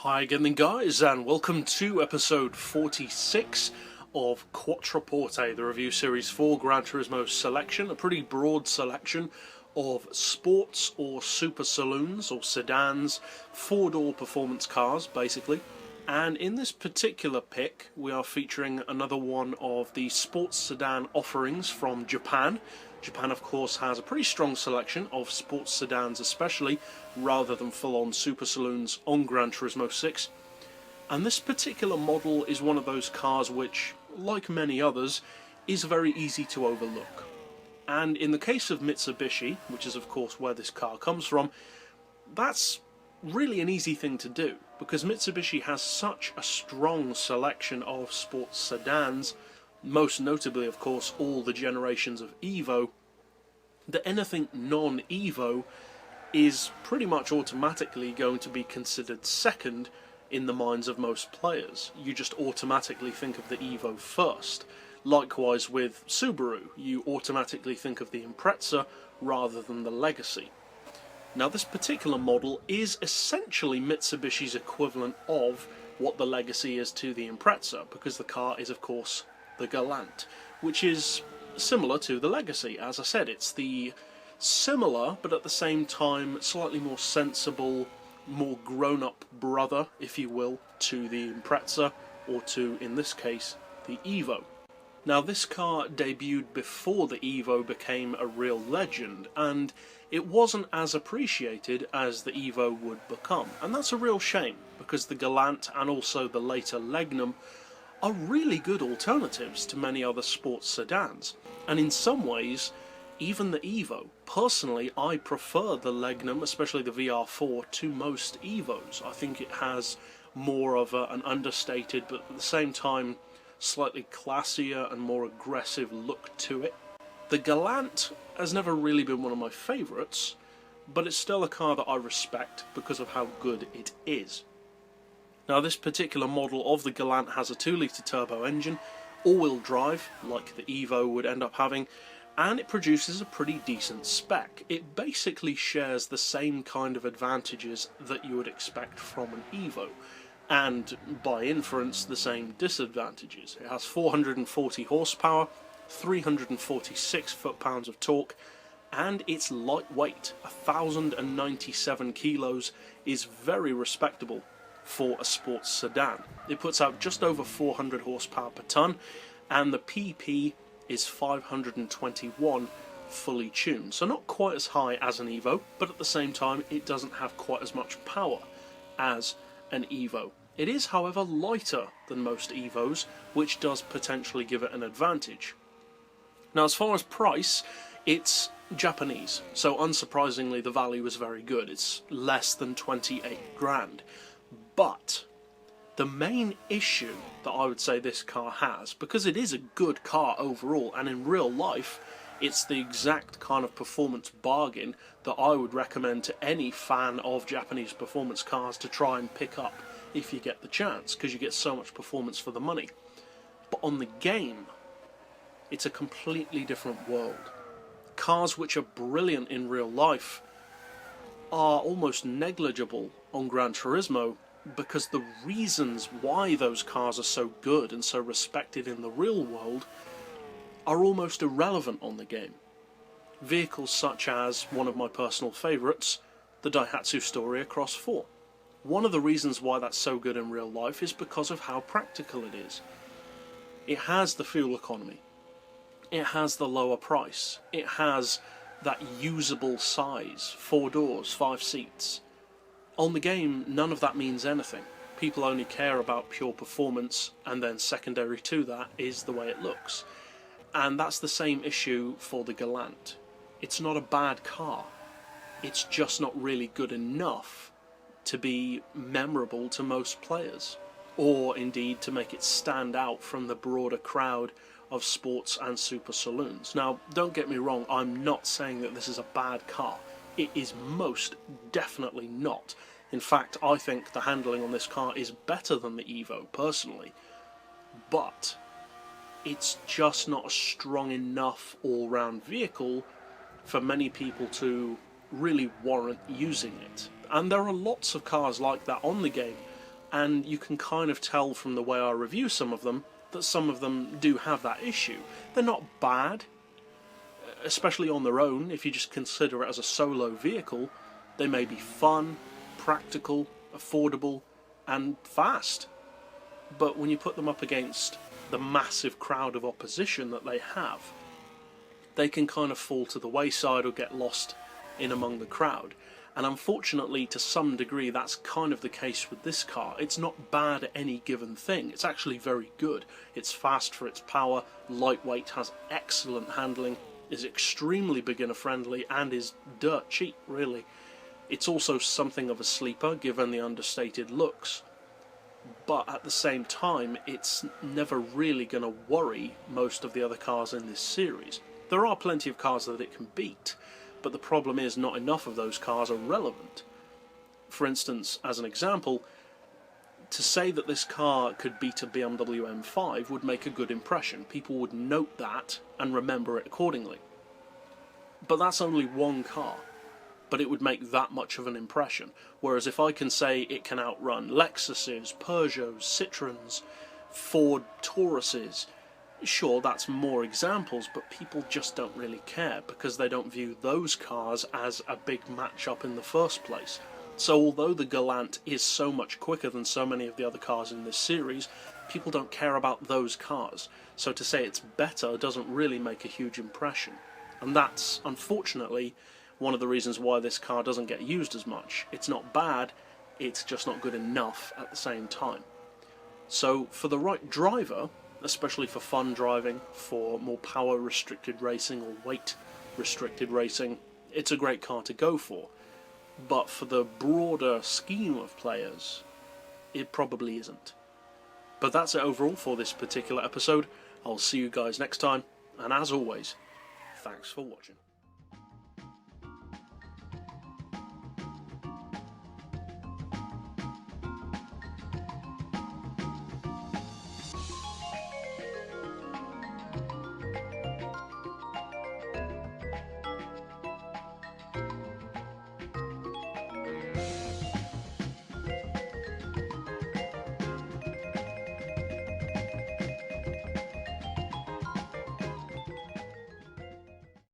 Hi again then guys, and welcome to episode 46 of Quattroporte, the review series for Gran Turismo selection, a pretty broad selection of sports or super saloons or sedans, four-door performance cars basically. And in this particular pick we are featuring another one of the sports sedan offerings from Japan. Japan of course has a pretty strong selection of sports sedans especially, rather than full-on super saloons on Gran Turismo 6. And this particular model is one of those cars which, like many others, is very easy to overlook. And in the case of Mitsubishi, which is of course where this car comes from, that's really an easy thing to do, because Mitsubishi has such a strong selection of sports sedans, most notably of course all the generations of Evo, that anything non-Evo is pretty much automatically going to be considered second in the minds of most players. You just automatically think of the Evo first. Likewise with Subaru, you automatically think of the Impreza rather than the Legacy. Now this particular model is essentially Mitsubishi's equivalent of what the Legacy is to the Impreza, because the car is of course the Galant, which is similar to the Legacy. As I said, it's the similar but at the same time slightly more sensible, more grown-up brother, if you will, to the Impreza, or to, in this case, the Evo. Now this car debuted before the Evo became a real legend, and it wasn't as appreciated as the Evo would become, and that's a real shame, because the Galant and also the later Legnum are really good alternatives to many other sports sedans, and in some ways even the Evo. Personally, I prefer the Legnum, especially the VR-4, to most Evos. I think it has more of an understated but at the same time slightly classier and more aggressive look to it. The Galant has never really been one of my favourites, but it's still a car that I respect because of how good it is. Now this particular model of the Galant has a 2-litre turbo engine, all-wheel drive, like the Evo would end up having, and it produces a pretty decent spec. It basically shares the same kind of advantages that you would expect from an Evo, and by inference the same disadvantages. It has 440 horsepower, 346 foot-pounds of torque, and it's lightweight. 1,097 kilos is very respectable for a sports sedan. It puts out just over 400 horsepower per tonne, and the PP is 521 fully tuned. So not quite as high as an Evo, but at the same time it doesn't have quite as much power as an Evo. It is, however, lighter than most Evos, which does potentially give it an advantage. Now as far as price, it's Japanese, so unsurprisingly the value is very good. It's less than 28 grand. But the main issue that I would say this car has, because it is a good car overall, and in real life it's the exact kind of performance bargain that I would recommend to any fan of Japanese performance cars to try and pick up if you get the chance, because you get so much performance for the money. But on the game, it's a completely different world. Cars which are brilliant in real life are almost negligible on Gran Turismo, because the reasons why those cars are so good and so respected in the real world are almost irrelevant on the game. Vehicles such as one of my personal favourites, the Daihatsu Storia Cross 4. One of the reasons why that's so good in real life is because of how practical it is. It has the fuel economy, it has the lower price, it has that usable size, 4 doors, 5 seats. On the game, none of that means anything. People only care about pure performance, and then secondary to that is the way it looks. And that's the same issue for the Galant. It's not a bad car, it's just not really good enough to be memorable to most players, or indeed to make it stand out from the broader crowd of sports and super saloons. Now, don't get me wrong, I'm not saying that this is a bad car. It is most definitely not. In fact, I think the handling on this car is better than the Evo, personally. But it's just not a strong enough all-round vehicle for many people to really warrant using it. And there are lots of cars like that on the game, and you can kind of tell from the way I review some of them that some of them do have that issue. They're not bad, especially on their own. If you just consider it as a solo vehicle, they may be fun, practical, affordable, and fast. But when you put them up against the massive crowd of opposition that they have, they can kind of fall to the wayside or get lost in among the crowd. And unfortunately, to some degree, that's kind of the case with this car. It's not bad at any given thing. It's actually very good. It's fast for its power, lightweight, has excellent handling, is extremely beginner friendly, and is dirt cheap, really. It's also something of a sleeper, given the understated looks. But at the same time, it's never really going to worry most of the other cars in this series. There are plenty of cars that it can beat, but the problem is not enough of those cars are relevant. For instance, as an example, to say that this car could beat a BMW M5 would make a good impression. People would note that and remember it accordingly. But that's only one car, but it would make that much of an impression. Whereas if I can say it can outrun Lexuses, Peugeots, Citroens, Ford Tauruses, sure, that's more examples, but people just don't really care because they don't view those cars as a big match-up in the first place. So although the Galant is so much quicker than so many of the other cars in this series, people don't care about those cars. So to say it's better doesn't really make a huge impression. And that's, unfortunately, one of the reasons why this car doesn't get used as much. It's not bad, it's just not good enough at the same time. So for the right driver, especially for fun driving, for more power-restricted racing or weight-restricted racing, it's a great car to go for. But for the broader scheme of players, it probably isn't. But that's it overall for this particular episode. I'll see you guys next time, and as always, thanks for watching.